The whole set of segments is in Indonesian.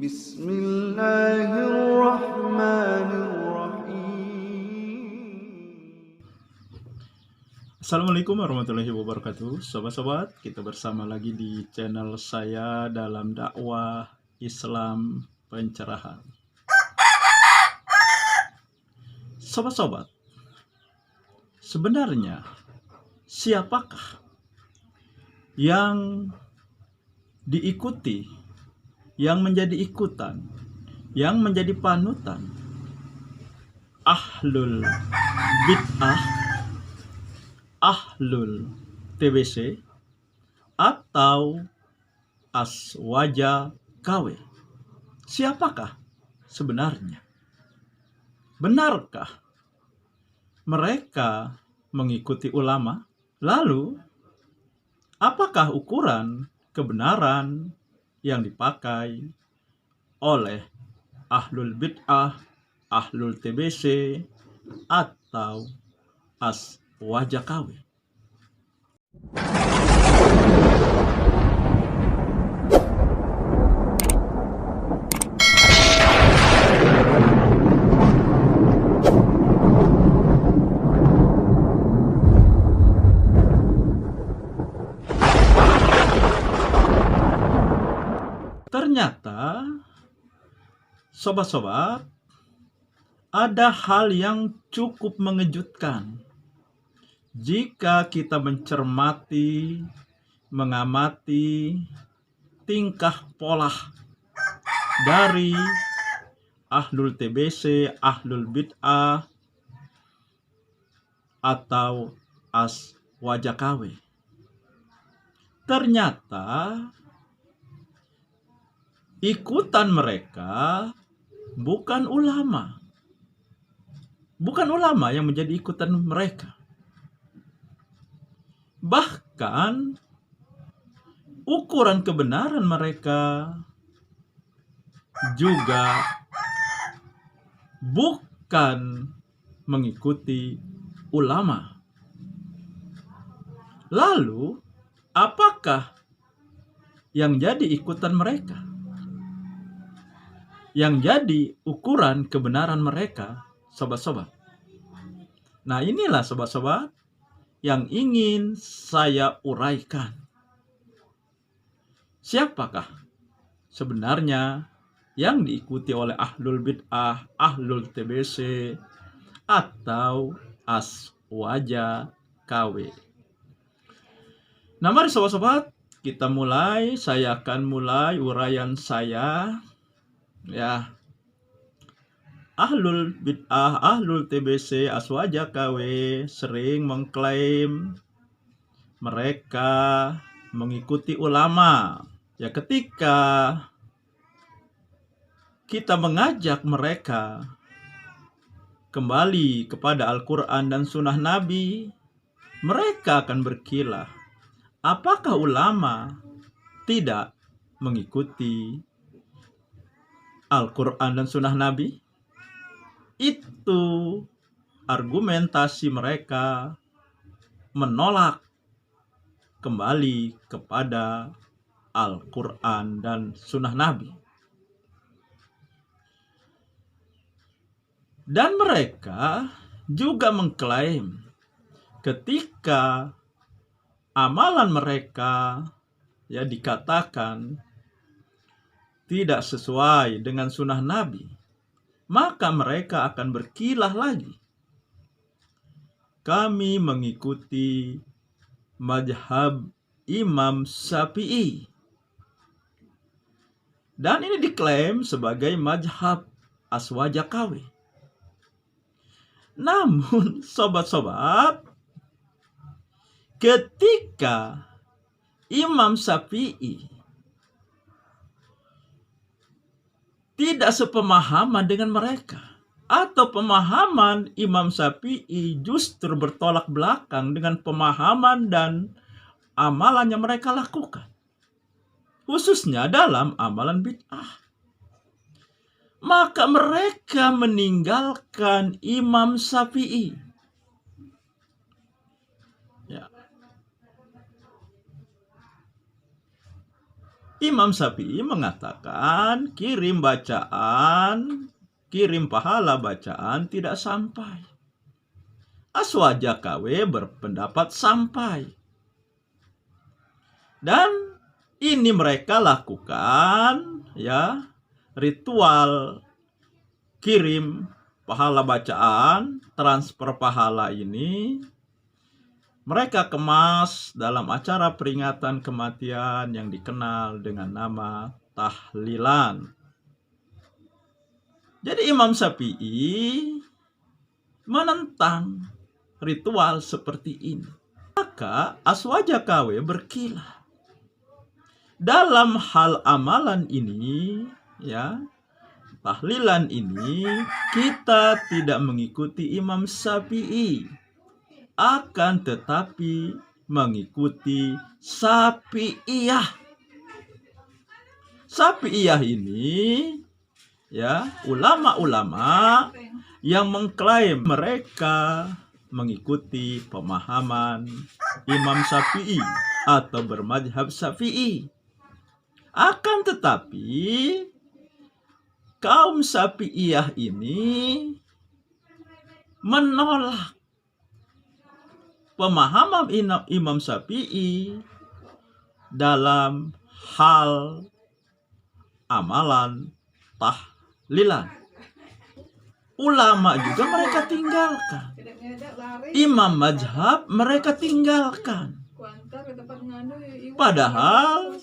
Bismillahirrahmanirrahim. Assalamualaikum warahmatullahi wabarakatuh. Sobat-sobat, kita bersama lagi di channel saya dalam dakwah Islam pencerahan. Sobat-sobat, sebenarnya siapakah yang diikuti, yang menjadi ikutan, yang menjadi panutan? Ahlul bid'ah, ahlul TBC, atau aswaja KW? Siapakah sebenarnya? Benarkah mereka mengikuti ulama? Lalu, apakah ukuran kebenaran yang dipakai oleh ahlul bid'ah, ahlul TBC, atau aswaja KW? Ternyata, sobat-sobat, ada hal yang cukup mengejutkan jika kita mencermati, mengamati tingkah pola dari ahlul TBC, ahlul bid'ah, atau aswaja KW. Ternyata ikutan mereka bukan ulama. Bukan ulama yang menjadi ikutan mereka. Bahkan ukuran kebenaran mereka juga bukan mengikuti ulama. Lalu, apakah yang jadi ikutan mereka? Yang jadi ukuran kebenaran mereka, sobat-sobat? Nah, inilah sobat-sobat yang ingin saya uraikan. Siapakah sebenarnya yang diikuti oleh ahlul bid'ah, ahlul TBC, atau aswaja KW? Nah, mari sobat-sobat, kita mulai. Saya akan mulai uraian saya. Ya, ahlul bid'ah, ahlul TBC, aswaja KW sering mengklaim mereka mengikuti ulama. Ya, ketika kita mengajak mereka kembali kepada Al-Quran dan Sunnah Nabi, mereka akan berkilah. Apakah ulama tidak mengikuti Al-Quran dan Sunnah Nabi? Itu argumentasi mereka menolak kembali kepada Al-Quran dan Sunnah Nabi. Dan mereka juga mengklaim ketika amalan mereka dikatakan tidak sesuai dengan sunnah Nabi, maka mereka akan berkilah lagi. Kami mengikuti mazhab Imam Syafi'i. Dan ini diklaim sebagai mazhab aswaja KW. Namun, sobat-sobat, ketika Imam Syafi'i tidak sepemahaman dengan mereka, atau pemahaman Imam Syafi'i justru bertolak belakang dengan pemahaman dan amalan yang mereka lakukan, khususnya dalam amalan bid'ah, maka mereka meninggalkan Imam Syafi'i. Ya. Imam Syafi'i mengatakan kirim pahala bacaan tidak sampai. Aswaja KW berpendapat sampai. Dan ini mereka lakukan ya ritual kirim pahala bacaan, transfer pahala ini mereka kemas dalam acara peringatan kematian yang dikenal dengan nama tahlilan. Jadi Imam Syafi'i menentang ritual seperti ini. Maka Aswaja KW berkilah. Dalam hal amalan ini, ya, tahlilan ini, kita tidak mengikuti Imam Syafi'i, akan tetapi mengikuti Syafi'iyah. Syafi'iyah ini, ya, ulama-ulama yang mengklaim mereka mengikuti pemahaman Imam Syafi'i atau bermadzhab Syafi'i. Akan tetapi kaum Syafi'iyah ini menolak pemahaman Imam Syafi'i dalam hal amalan tahlilan. Ulama juga mereka tinggalkan. Imam mazhab mereka tinggalkan. Padahal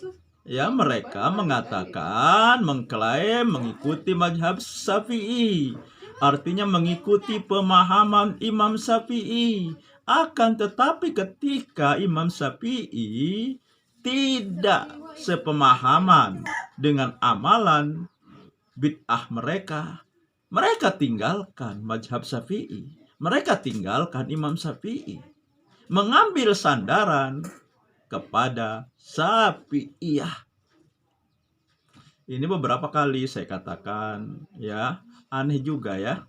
ya mereka mengatakan, mengklaim mengikuti mazhab Syafi'i. Artinya mengikuti pemahaman Imam Syafi'i. Akan tetapi ketika Imam Syafi'i tidak sepemahaman dengan amalan bid'ah mereka, mereka tinggalkan mazhab Syafi'i. Mereka tinggalkan Imam Syafi'i. Mengambil sandaran kepada Syafi'iyah. Ini beberapa kali saya katakan, ya, aneh juga ya.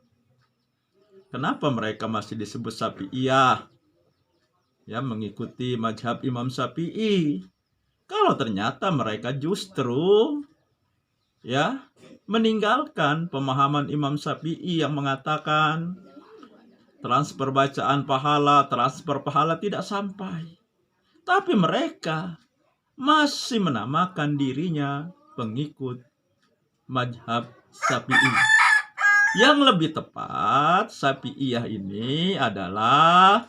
Kenapa mereka masih disebut Syafi'iyah? Ya, mengikuti mazhab Imam Syafi'i. Kalau ternyata mereka justru ya meninggalkan pemahaman Imam Syafi'i yang mengatakan transfer pahala tidak sampai. Tapi mereka masih menamakan dirinya pengikut mazhab Syafi'i. Yang lebih tepat, Syafi'iyah ini adalah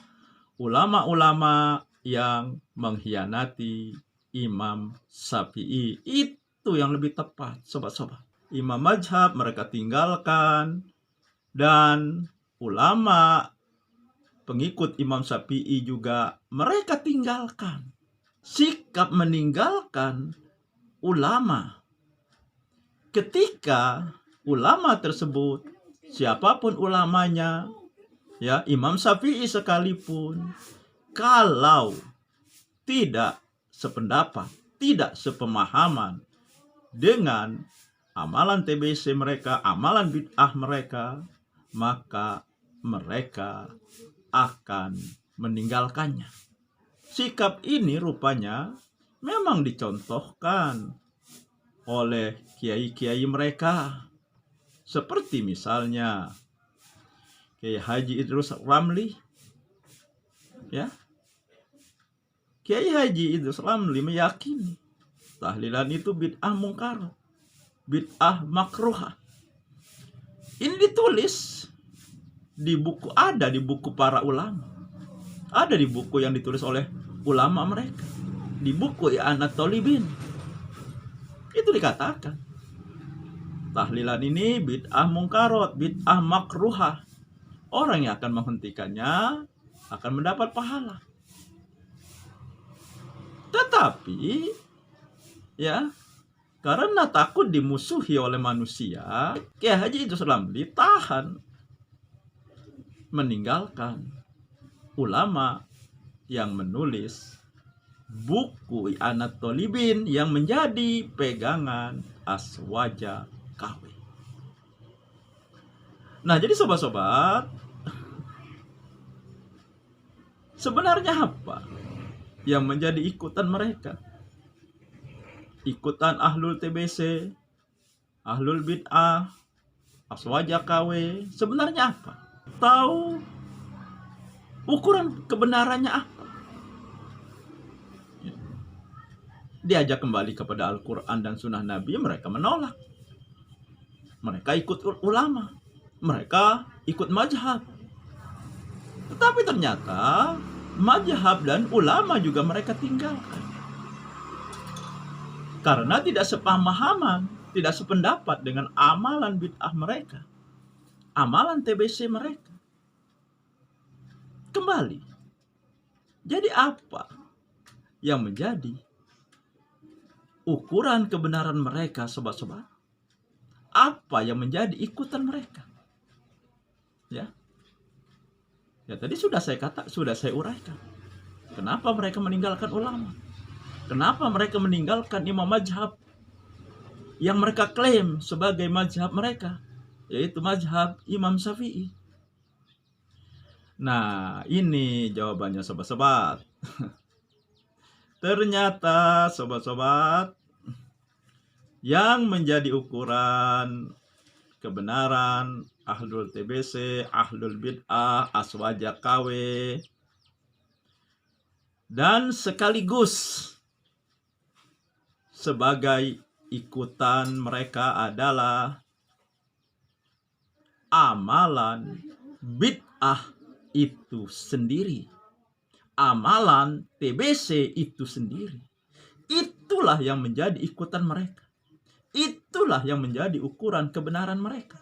ulama-ulama yang mengkhianati Imam Syafi'i. Itu yang lebih tepat, sobat-sobat. Imam mazhab mereka tinggalkan, dan ulama pengikut Imam Syafi'i juga mereka tinggalkan. Sikap meninggalkan ulama ketika ulama tersebut, siapapun ulamanya, ya, Imam Syafi'i sekalipun, kalau tidak sependapat, tidak sepemahaman dengan amalan TBC mereka, amalan bid'ah mereka, maka mereka akan meninggalkannya. Sikap ini rupanya memang dicontohkan oleh kiai-kiai mereka. Seperti misalnya Kiai Haji Idrus Ramli, ya. Kiai Haji Idrus Ramli meyakini tahlilan itu bid'ah mungkar, bid'ah makruhah. Ini ditulis di buku, ada di buku para ulama, ada di buku yang ditulis oleh ulama mereka, di buku I'anatul Thalibin. Itu dikatakan tahlilan ini bid'ah mungkarot, bid'ah makruhah. Orang yang akan menghentikannya akan mendapat pahala. Tetapi ya, karena takut dimusuhi oleh manusia, Kiai Haji Idrus Ramli tahan meninggalkan ulama yang menulis buku I'anatul Thalibin yang menjadi pegangan Aswaja KW. Nah, jadi sobat-sobat, sebenarnya apa yang menjadi ikutan mereka? ikutan ahlul TBC, ahlul bid'ah, aswaja KW, sebenarnya apa? Tahu ukuran kebenarannya apa? Diajak kembali kepada Al-Quran dan Sunnah Nabi, mereka menolak. Mereka ikut ulama, mereka ikut mazhab. Tetapi ternyata mazhab dan ulama juga mereka tinggalkan. Karena tidak sepemahaman, tidak sependapat dengan amalan bid'ah mereka, amalan TBC mereka. Kembali, jadi apa yang menjadi ukuran kebenaran mereka, sobat-sobat? Apa yang menjadi ikutan mereka? Ya, tadi sudah saya uraikan. Kenapa mereka meninggalkan ulama? Kenapa mereka meninggalkan imam mazhab yang mereka klaim sebagai mazhab mereka, yaitu mazhab Imam Syafi'i? Nah, ini jawabannya, sobat-sobat. Ternyata, sobat-sobat, yang menjadi ukuran kebenaran ahlul TBC, ahlul bid'ah, aswaja KW, dan sekaligus sebagai ikutan mereka adalah amalan bid'ah itu sendiri, amalan TBC itu sendiri. Itulah yang menjadi ikutan mereka. Itulah yang menjadi ukuran kebenaran mereka.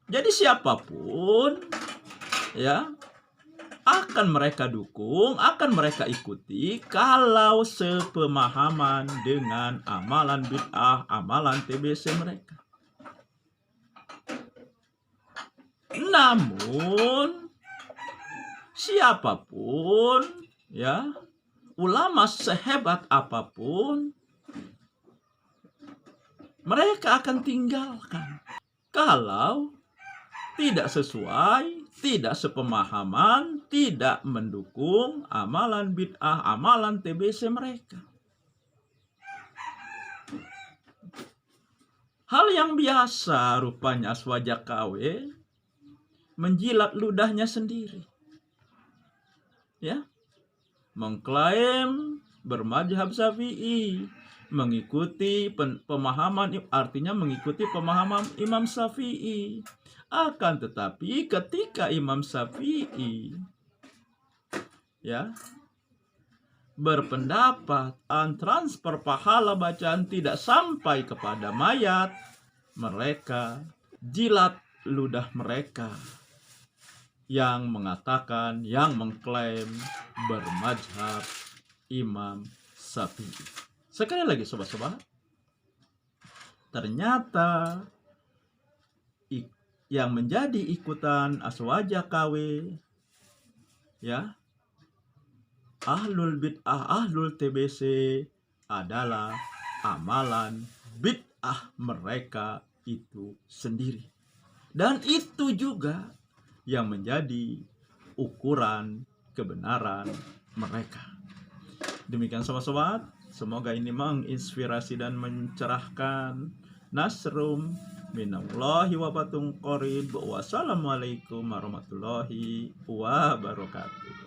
Jadi siapapun ya akan mereka dukung, akan mereka ikuti kalau sepemahaman dengan amalan bid'ah, amalan TBC mereka. Namun siapapun ya, ulama sehebat apapun, mereka akan tinggalkan kalau tidak sesuai, tidak sepemahaman, tidak mendukung amalan bid'ah, amalan TBC mereka. Hal yang biasa rupanya aswaja KW menjilat ludahnya sendiri. Ya, mengklaim bermadzhab Syafi'i, mengikuti pemahaman, artinya mengikuti pemahaman Imam Syafi'i. Akan tetapi ketika Imam Syafi'i ya berpendapat transfer pahala bacaan tidak sampai kepada mayat, mereka jilat ludah mereka yang mengatakan, yang mengklaim bermadzhab Imam Syafi'i. Sekali lagi, sobat-sobat, ternyata yang menjadi ikutan aswaja KW ya, ahlul bid'ah, ahlul TBC adalah amalan bid'ah mereka itu sendiri. Dan itu juga yang menjadi ukuran kebenaran mereka. Demikian sobat-sobat, semoga ini menginspirasi dan mencerahkan. Nasrum minallahi wa batun qarib. Wassalamualaikum warahmatullahi wabarakatuh.